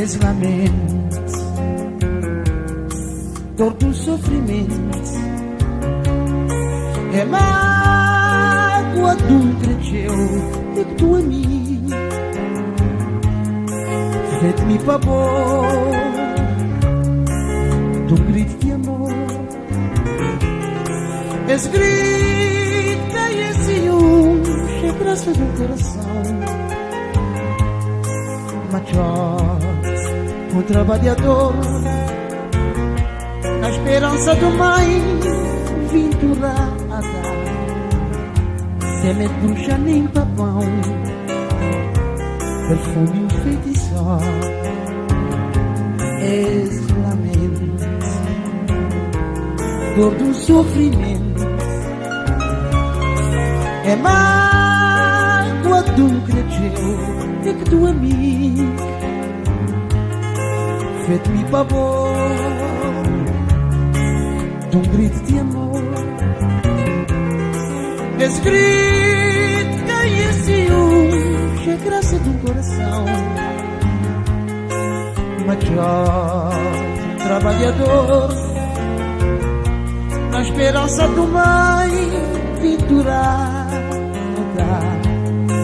és lamento, dor do sofrimento, é mágoa de um cresceu e que tu a mim fez-me favor de um grito de amor. Esse grito e esse é graça do coração. Machos, um trabalhador, na esperança do mãe vinturada, semente bruxa nem papão, perfume enfeitiçar, és lamento, dor do sofrimento, é mágoa de um cresceu e que tu a mim fez-me favor de um grito de amor. Esse grito que esse é graça do coração. Machos, trabalhador, na esperança do mãe pinturada,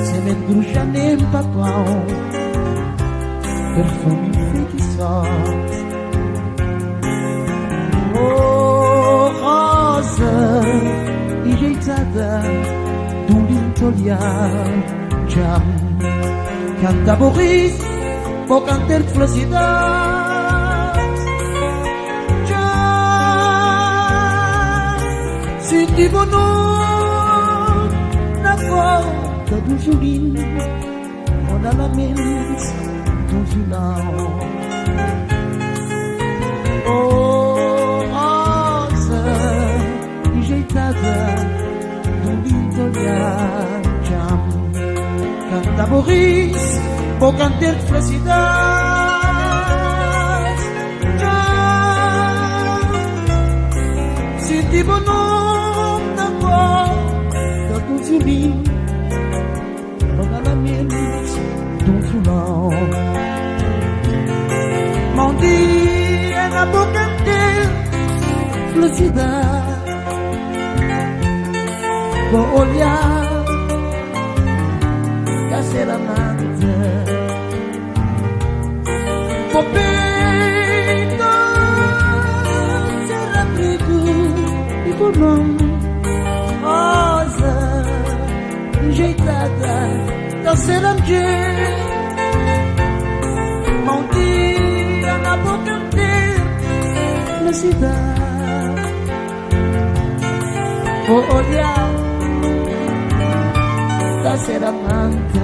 semente bruxa nem papão, perfume enfeitiçar. Oh, rosa enjeitada de um lindo olhar, já canta borris, vou cantar de felicidade. Já senti bonor na volta do julinho, ou na lamento do vilão. Oh, rosa enjeitada de um lindo olhar, já canta borris, vou cantar de felicidade. Já senti bonor na volta do julinho, ou na lamento do vilão. Bom dia na boca ter felicidade, vou olhar pra ser amante, vou peito ser abrigo e por mão rosa enjeitada pra ser amante. Bom dia na boca ter felicidade, vou olhar pra ser amante,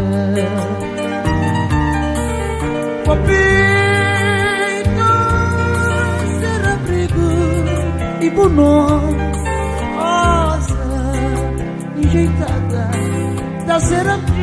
vou peito ser abrigo e por nós rosa enjeitada pra ser amante.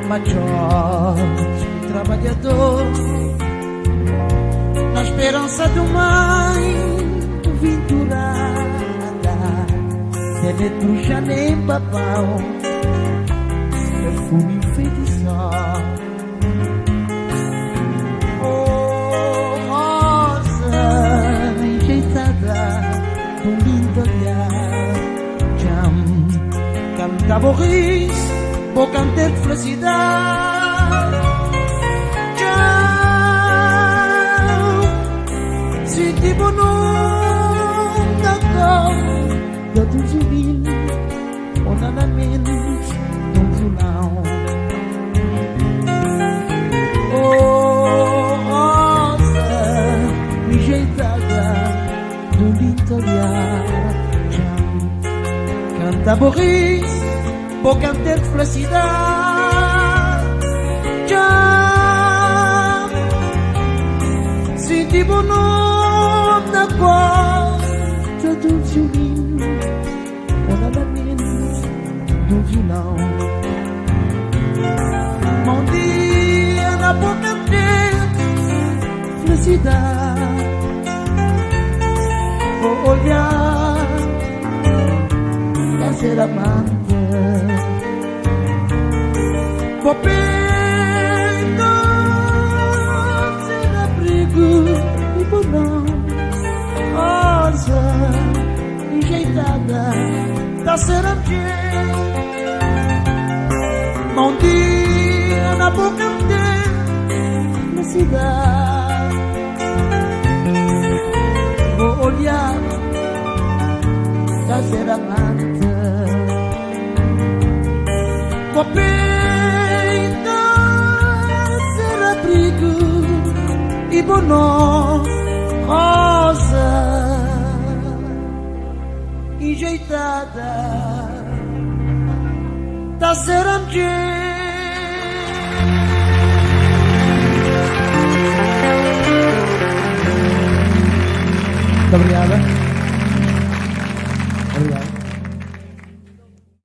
Machos, trabalhador, na esperança do mãe vinturada, semente bruxa nem papão, perfume enfeitiçar. Oh, rosa enjeitada de um lindo olhar, jam, canta borris, vou cantar de felicidade. Já Taborris, vou cantar felicidade. Já senti bom nome na qual já do violino, ou nada menos do violão. Bom dia na boca dele, felicidade. Vou olhar pra ser amante. Vou pegar, ser abrigo e bonão. Rosa enjeitada, tá seramente. Bom dia na boca dele, na cidade. Vou olhar pra ser amante. Vou peitar, ser abrigo e bonó. Rosa enjeitada, tá seramente. Muito obrigada.